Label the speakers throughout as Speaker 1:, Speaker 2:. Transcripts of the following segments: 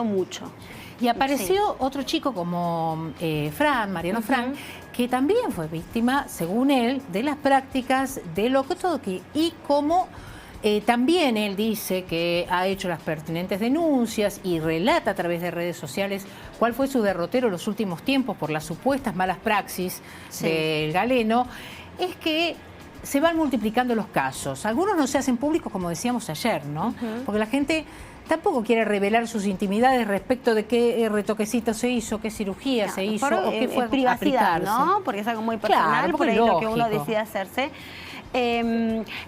Speaker 1: mucho.
Speaker 2: Y apareció otro chico como Mariano Frank, que también fue víctima, según él, de las prácticas de Lotoki. Y como también él dice que ha hecho las pertinentes denuncias y relata a través de redes sociales cuál fue su derrotero en los últimos tiempos por las supuestas malas praxis del galeno, es que se van multiplicando los casos. Algunos no se hacen públicos, como decíamos ayer, ¿no? Porque la gente tampoco quiere revelar sus intimidades respecto de qué retoquecito se hizo, qué cirugía se hizo, o qué fue
Speaker 1: privacidad, ¿no? Porque es algo muy personal, por ahí es lo que uno decide hacerse.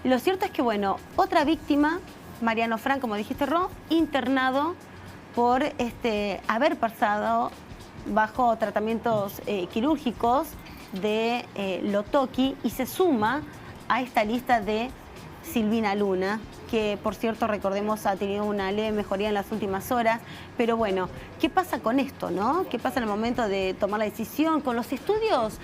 Speaker 1: Lo cierto es que, bueno, otra víctima, Mariano Frank, como dijiste, Ro, internado por haber pasado bajo tratamientos quirúrgicos de Lotoki, y se suma a esta lista de Silvina Luna, que por cierto, recordemos, ha tenido una leve mejoría en las últimas horas. Pero bueno, ¿qué pasa con esto, no? ¿Qué pasa en el momento de tomar la decisión? Con los estudios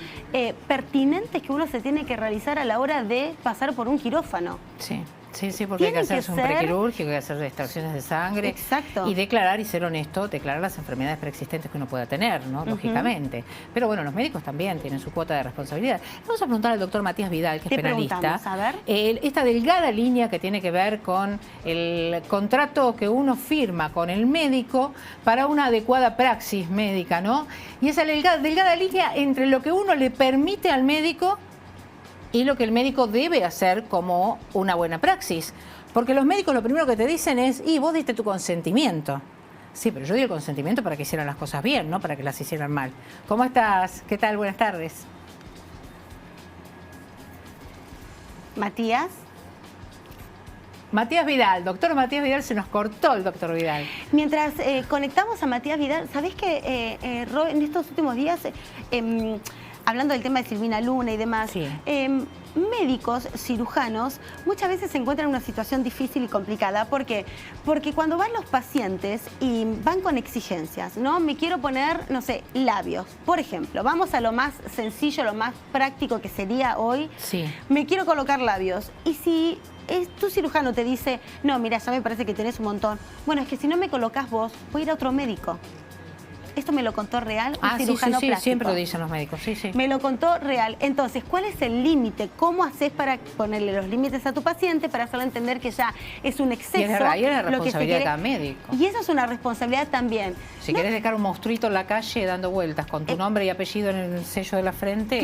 Speaker 1: pertinentes que uno se tiene que realizar a la hora de pasar por un quirófano.
Speaker 2: Sí, porque hay que hacerse un prequirúrgico, hay que hacer extracciones de sangre.
Speaker 1: Exacto.
Speaker 2: Y declarar, y ser honesto, declarar las enfermedades preexistentes que uno pueda tener, ¿no? Lógicamente. Pero bueno, los médicos también tienen su cuota de responsabilidad. Vamos a preguntar al doctor Matías Vidal, que es penalista.
Speaker 1: A ver.
Speaker 2: Esta delgada línea que tiene que ver con el contrato que uno firma con el médico para una adecuada praxis médica, ¿no? Y esa delgada línea entre lo que uno le permite al médico y lo que el médico debe hacer como una buena praxis. Porque los médicos lo primero que te dicen es, y vos diste tu consentimiento. Sí, pero yo di el consentimiento para que hicieran las cosas bien, no para que las hicieran mal. ¿Cómo estás? ¿Qué tal? Buenas tardes.
Speaker 1: Matías.
Speaker 2: Matías Vidal, doctor Matías Vidal, se nos cortó el doctor Vidal.
Speaker 1: Mientras conectamos a Matías Vidal, ¿sabés que en estos últimos días, hablando del tema de Silvina Luna y demás, médicos, cirujanos, muchas veces se encuentran en una situación difícil y complicada? ¿Por qué? Porque cuando van los pacientes y van con exigencias, ¿no? Me quiero poner, no sé, labios, por ejemplo. Vamos a lo más sencillo, lo más práctico que sería hoy. Me quiero colocar labios. Y si tu cirujano te dice, no, mira, ya me parece que tenés un montón. Bueno, es que si no me colocas vos, voy a ir a otro médico. Esto me lo contó real un cirujano plástico.
Speaker 2: Siempre lo dicen los médicos,
Speaker 1: Me lo contó real. Entonces, ¿cuál es el límite? ¿Cómo haces para ponerle los límites a tu paciente para hacerle entender que ya es un exceso?
Speaker 2: Y es la responsabilidad de cada médico.
Speaker 1: Y eso es una responsabilidad también.
Speaker 2: Si querés dejar un monstruito en la calle dando vueltas con tu nombre y apellido en el sello de la frente,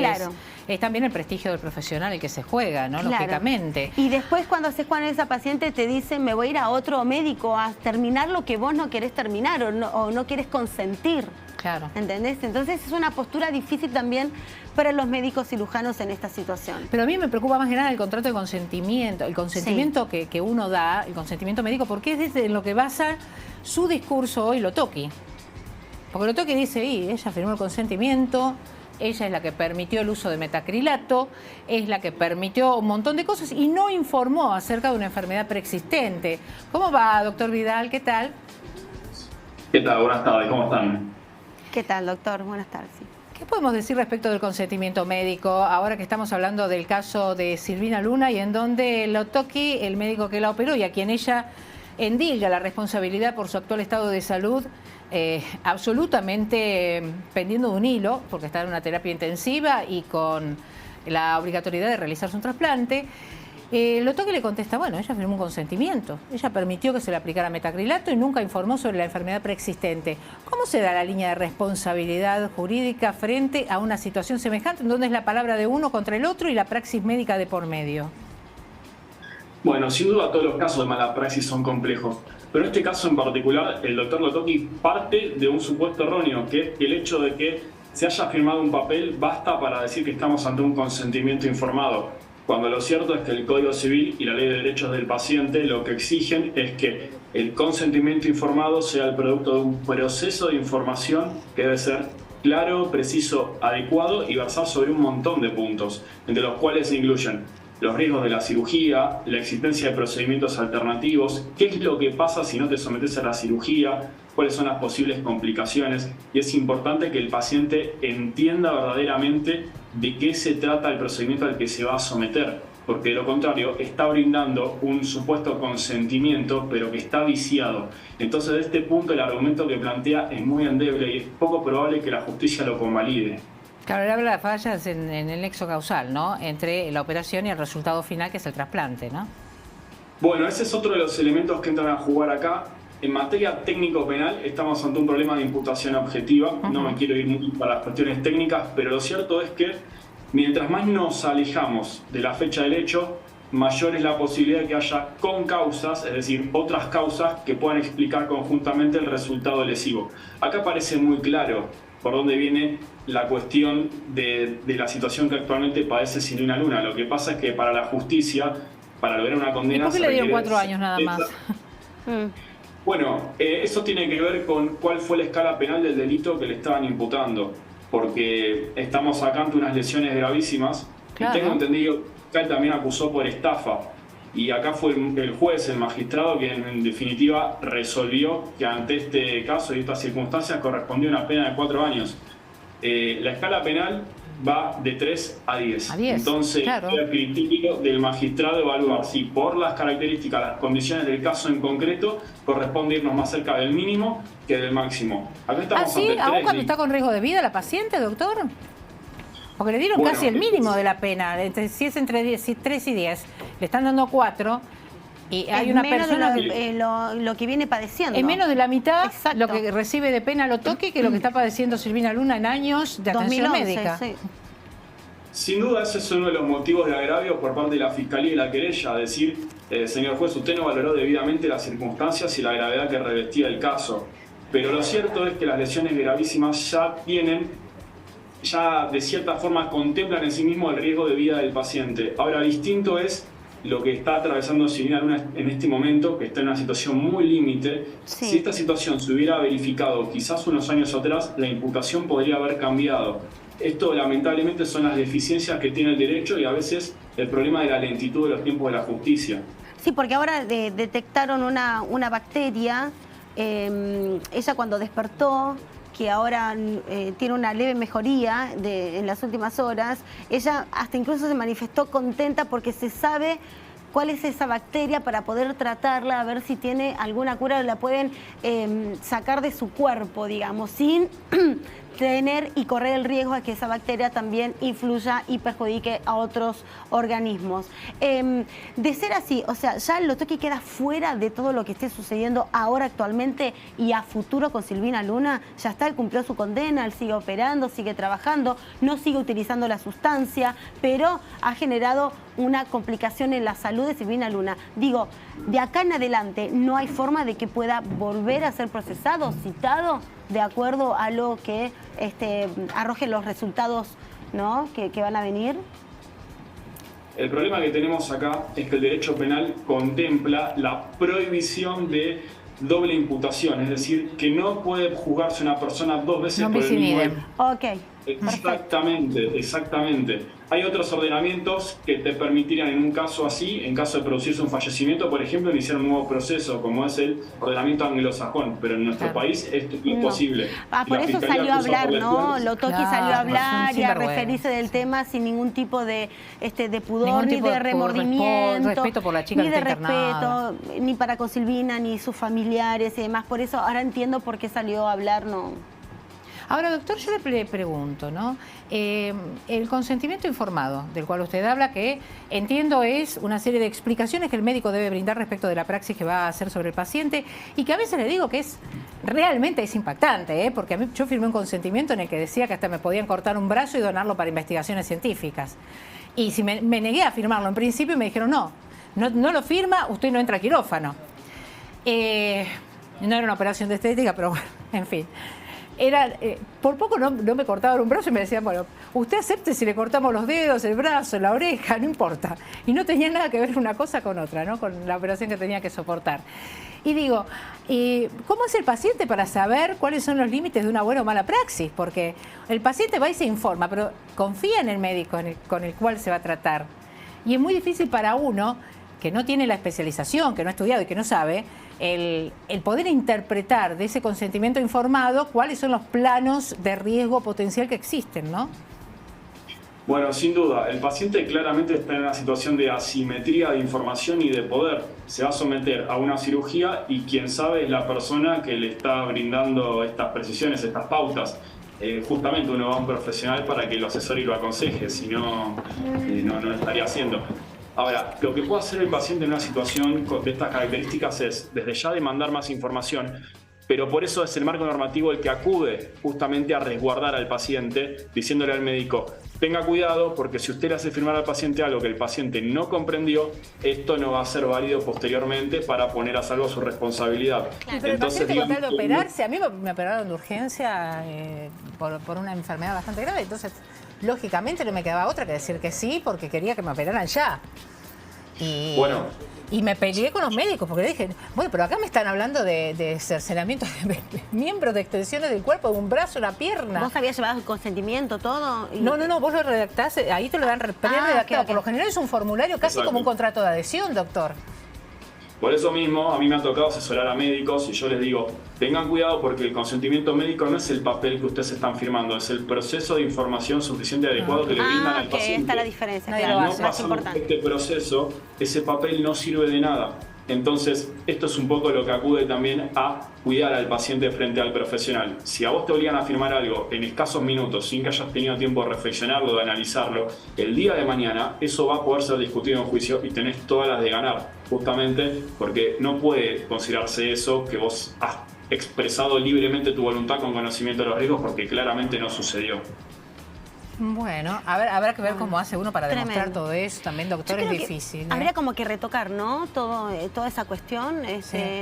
Speaker 2: es también el prestigio del profesional el que se juega, ¿no? Lógicamente.
Speaker 1: Y después, cuando haces con esa paciente, te dice, me voy a ir a otro médico a terminar lo que vos no querés terminar o no querés consentir.
Speaker 2: Claro.
Speaker 1: ¿Entendés? Entonces es una postura difícil también para los médicos cirujanos en esta situación.
Speaker 2: Pero a mí me preocupa más que nada el contrato de consentimiento, el consentimiento que uno da, el consentimiento médico, porque es desde lo que basa su discurso hoy Lotoki. Porque Lotoki dice, ella firmó el consentimiento, ella es la que permitió el uso de metacrilato, es la que permitió un montón de cosas y no informó acerca de una enfermedad preexistente. ¿Cómo va, doctor Vidal? ¿Qué tal?
Speaker 3: ¿Qué tal? Buenas tardes, ¿cómo están?
Speaker 1: ¿Qué tal, doctor? Buenas tardes.
Speaker 2: ¿Qué podemos decir respecto del consentimiento médico, ahora que estamos hablando del caso de Silvina Luna y en donde Lotoki, el médico que la operó y a quien ella endilga la responsabilidad por su actual estado de salud, absolutamente pendiendo de un hilo, porque está en una terapia intensiva y con la obligatoriedad de realizarse un trasplante? Lotoki le contesta, bueno, ella firmó un consentimiento, ella permitió que se le aplicara metacrilato y nunca informó sobre la enfermedad preexistente. ¿Cómo se da la línea de responsabilidad jurídica frente a una situación semejante, en donde es la palabra de uno contra el otro y la praxis médica de por medio?
Speaker 3: Bueno, sin duda todos los casos de mala praxis son complejos, pero en este caso en particular el doctor Lotoki parte de un supuesto erróneo, que es que el hecho de que se haya firmado un papel basta para decir que estamos ante un consentimiento informado, cuando lo cierto es que el Código Civil y la Ley de Derechos del Paciente lo que exigen es que el consentimiento informado sea el producto de un proceso de información que debe ser claro, preciso, adecuado y basado sobre un montón de puntos, entre los cuales se incluyen los riesgos de la cirugía, la existencia de procedimientos alternativos, qué es lo que pasa si no te sometes a la cirugía, cuáles son las posibles complicaciones, y es importante que el paciente entienda verdaderamente de qué se trata el procedimiento al que se va a someter. porque de lo contrario está brindando un supuesto consentimiento, pero que está viciado. Entonces, de este punto, el argumento que plantea es muy endeble y es poco probable que la justicia lo convalide.
Speaker 2: Claro, él habla de fallas en el nexo causal, ¿no? Entre la operación y el resultado final, que es el trasplante, ¿no?
Speaker 3: Bueno, ese es otro de los elementos que entran a jugar acá. En materia técnico-penal estamos ante un problema de imputación objetiva. No me quiero ir muy para las cuestiones técnicas, pero lo cierto es que mientras más nos alejamos de la fecha del hecho, mayor es la posibilidad de que haya concausas, es decir, otras causas que puedan explicar conjuntamente el resultado lesivo. Acá parece muy claro por dónde viene la cuestión de la situación que actualmente padece Silvina Luna. Lo que pasa es que para la justicia, para lograr una condena...
Speaker 2: ¿Y por qué le dieron 4 años nada más?
Speaker 3: Bueno, eso tiene que ver con cuál fue la escala penal del delito que le estaban imputando, porque estamos acá ante unas lesiones gravísimas. Claro. Y tengo entendido que él también acusó por estafa. Y acá fue el juez, el magistrado, que en definitiva resolvió que ante este caso y estas circunstancias correspondía una pena de 4 años. La escala penal va de 3 a 10. Entonces, claro, el criterio del magistrado evaluar si por las características, las condiciones del caso en concreto, corresponde irnos más cerca del mínimo que del máximo. Acá estamos
Speaker 2: ante ¿aún cuando está con riesgo de vida la paciente, doctor? Porque le dieron casi el mínimo de la pena. Si es entre 3 y 10, le están dando 4... Y hay una persona
Speaker 1: que lo que viene padeciendo.
Speaker 2: Es menos de la mitad. Exacto. Lo que recibe de pena lo toque que lo que está padeciendo Silvina Luna en años de atención 2011, médica. Sí.
Speaker 3: Sin duda ese es uno de los motivos de agravio por parte de la Fiscalía y la querella, decir, señor juez, usted no valoró debidamente las circunstancias y la gravedad que revestía el caso. Pero lo cierto es que las lesiones gravísimas ya de cierta forma contemplan en sí mismo el riesgo de vida del paciente. Ahora, distinto es lo que está atravesando Silvina Luna en este momento, que está en una situación muy límite. Sí. Si esta situación se hubiera verificado quizás unos años atrás, la imputación podría haber cambiado. Esto lamentablemente son las deficiencias que tiene el derecho y a veces el problema de la lentitud de los tiempos de la justicia.
Speaker 1: Sí, porque ahora detectaron una bacteria, ella cuando despertó, que ahora tiene una leve mejoría en las últimas horas, ella hasta incluso se manifestó contenta porque se sabe cuál es esa bacteria para poder tratarla, a ver si tiene alguna cura, la pueden sacar de su cuerpo, digamos, sin tener y correr el riesgo de que esa bacteria también influya y perjudique a otros organismos. De ser así, o sea, ya lo toque queda fuera de todo lo que esté sucediendo ahora actualmente y a futuro con Silvina Luna. Ya está, él cumplió su condena, él sigue operando, sigue trabajando, no sigue utilizando la sustancia, pero ha generado una complicación en la salud de Silvina Luna. Digo, de acá en adelante no hay forma de que pueda volver a ser procesado, citado, de acuerdo a lo que arrojen los resultados, ¿no?, que van a venir.
Speaker 3: El problema que tenemos acá es que el derecho penal contempla la prohibición de doble imputación, es decir, que no puede juzgarse una persona 2 veces por el mismo hecho.
Speaker 1: Okay.
Speaker 3: Exactamente, exactamente. Hay otros ordenamientos que te permitirían en un caso así, en caso de producirse un fallecimiento, por ejemplo, iniciar un nuevo proceso, como es el ordenamiento anglosajón, pero en nuestro país esto es imposible.
Speaker 1: Por eso salió a hablar, ¿no? Lotoki salió a hablar y a referirse del tema sin ningún tipo de pudor, ni de remordimiento,
Speaker 2: respeto por la chica
Speaker 1: ni de respeto, ni para con Silvina, ni sus familiares y demás. Por eso ahora entiendo por qué salió a hablar, ¿no?
Speaker 2: Ahora, doctor, yo le pregunto, ¿no? El consentimiento informado, del cual usted habla, que entiendo es una serie de explicaciones que el médico debe brindar respecto de la praxis que va a hacer sobre el paciente y que a veces le digo que realmente es impactante, porque a mí, yo firmé un consentimiento en el que decía que hasta me podían cortar un brazo y donarlo para investigaciones científicas. Y si me negué a firmarlo en principio, me dijeron no lo firma, usted no entra a quirófano. No era una operación de estética, pero bueno, en fin. Por poco no me cortaban un brazo y me decían, bueno, usted acepte si le cortamos los dedos, el brazo, la oreja, no importa. Y no tenía nada que ver una cosa con otra, ¿no? Con la operación que tenía que soportar. Y digo, ¿cómo es el paciente para saber cuáles son los límites de una buena o mala praxis? Porque el paciente va y se informa, pero confía en el médico con el cual se va a tratar. Y es muy difícil para uno que no tiene la especialización, que no ha estudiado y que no sabe, el poder interpretar de ese consentimiento informado cuáles son los planos de riesgo potencial que existen, ¿no?
Speaker 3: Bueno, sin duda, el paciente claramente está en una situación de asimetría de información y de poder. Se va a someter a una cirugía y quien sabe es la persona que le está brindando estas precisiones, estas pautas. Justamente uno va a un profesional para que lo asesore y lo aconseje, si no, no lo estaría haciendo. Ahora, lo que puede hacer el paciente en una situación de estas características es, desde ya, demandar más información, pero por eso es el marco normativo el que acude justamente a resguardar al paciente, diciéndole al médico, tenga cuidado porque si usted le hace firmar al paciente algo que el paciente no comprendió, esto no va a ser válido posteriormente para poner a salvo su responsabilidad.
Speaker 2: Claro. Pero entonces, el paciente con tal de operarse, a mí me operaron de urgencia por una enfermedad bastante grave, entonces lógicamente no me quedaba otra que decir que sí porque quería que me operaran ya. Y me peleé con los médicos porque dije, bueno, pero acá me están hablando de cercenamiento de miembros, de extensiones del cuerpo, de un brazo, una pierna.
Speaker 1: ¿Vos habías llevado el consentimiento todo?
Speaker 2: No, vos lo redactás, ahí te lo dan redactado. Okay. Por lo general es un formulario casi como un contrato de adhesión, doctor.
Speaker 3: Por eso mismo, a mí me ha tocado asesorar a médicos y yo les digo, tengan cuidado porque el consentimiento médico no es el papel que ustedes están firmando, es el proceso de información suficiente y adecuado que le brindan al paciente.
Speaker 1: Está la diferencia,
Speaker 3: claro. No pasando por este proceso, ese papel no sirve de nada. Entonces, esto es un poco lo que acude también a cuidar al paciente frente al profesional. Si a vos te obligan a firmar algo en escasos minutos, sin que hayas tenido tiempo de reflexionarlo, de analizarlo, el día de mañana eso va a poder ser discutido en juicio y tenés todas las de ganar, justamente porque no puede considerarse eso que vos has expresado libremente tu voluntad con conocimiento de los riesgos, porque claramente no sucedió.
Speaker 2: Bueno, a ver, habrá que ver cómo hace uno para demostrar todo eso. También, doctor, es difícil.
Speaker 1: Habría como que retocar, ¿no? Toda esa cuestión,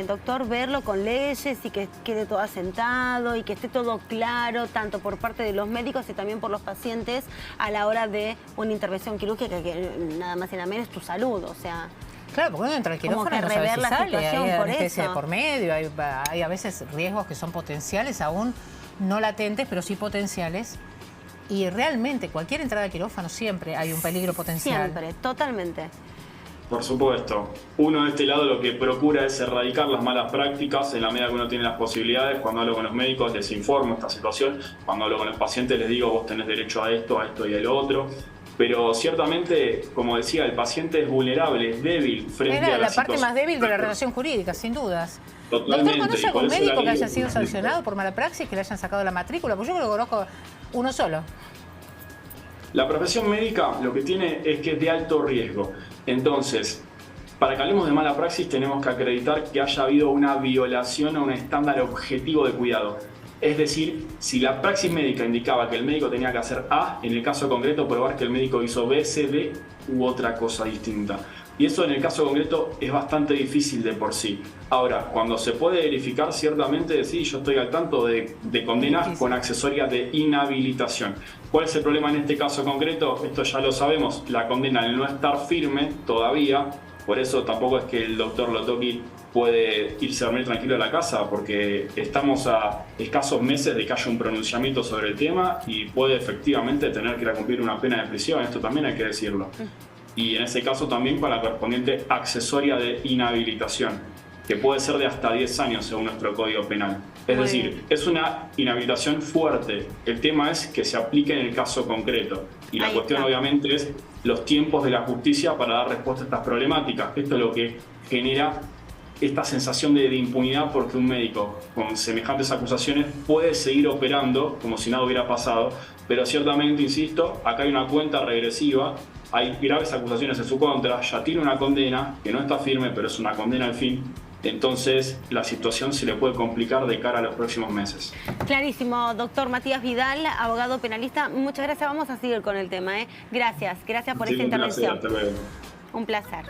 Speaker 1: doctor, verlo con leyes y que quede todo asentado y que esté todo claro, tanto por parte de los médicos y también por los pacientes a la hora de una intervención quirúrgica que nada más y nada menos es tu salud, o sea...
Speaker 2: Claro, porque uno entra al quirófano y no sabe si sale, hay anestesia de por medio, hay a veces riesgos que son potenciales, aún no latentes, pero sí potenciales. Y realmente, cualquier entrada al quirófano siempre hay un peligro potencial.
Speaker 1: Siempre, totalmente.
Speaker 3: Por supuesto. Uno de este lado lo que procura es erradicar las malas prácticas en la medida que uno tiene las posibilidades. Cuando hablo con los médicos les informo esta situación. Cuando hablo con los pacientes les digo, vos tenés derecho a esto y a lo otro. Pero ciertamente, como decía, el paciente es vulnerable, es débil frente a la
Speaker 2: parte más débil de la relación jurídica, sin dudas.
Speaker 3: Totalmente.
Speaker 2: Doctor, ¿conoce algún médico que haya sido sancionado por mala praxis, que le hayan sacado la matrícula? Pues yo creo que conozco uno solo.
Speaker 3: La profesión médica lo que tiene es que es de alto riesgo. Entonces, para que hablemos de mala praxis tenemos que acreditar que haya habido una violación a un estándar objetivo de cuidado. Es decir, si la praxis médica indicaba que el médico tenía que hacer A, en el caso concreto probar que el médico hizo B, C, D u otra cosa distinta. Y eso en el caso concreto es bastante difícil de por sí. Ahora, cuando se puede verificar, ciertamente sí, yo estoy al tanto de condenas con accesoria de inhabilitación. ¿Cuál es el problema en este caso concreto? Esto ya lo sabemos, la condena al no estar firme todavía, por eso tampoco es que el doctor Lotoki puede irse a dormir tranquilo a la casa, porque estamos a escasos meses de que haya un pronunciamiento sobre el tema y puede efectivamente tener que ir a cumplir una pena de prisión, esto también hay que decirlo. Y en ese caso también con la correspondiente accesoria de inhabilitación, que puede ser de hasta 10 años según nuestro Código Penal. Es decir, es una inhabilitación fuerte. El tema es que se aplique en el caso concreto. Y la cuestión obviamente es los tiempos de la justicia para dar respuesta a estas problemáticas. Esto es lo que genera esta sensación de impunidad, porque un médico con semejantes acusaciones puede seguir operando como si nada hubiera pasado, pero ciertamente, insisto, acá hay una cuenta regresiva, hay graves acusaciones en su contra, ya tiene una condena que no está firme, pero es una condena al fin. Entonces la situación se le puede complicar de cara a los próximos meses.
Speaker 1: Clarísimo, doctor Matías Vidal, abogado penalista. Muchas gracias, vamos a seguir con el tema. Gracias por esta intervención.
Speaker 3: Hasta luego.
Speaker 1: Un placer.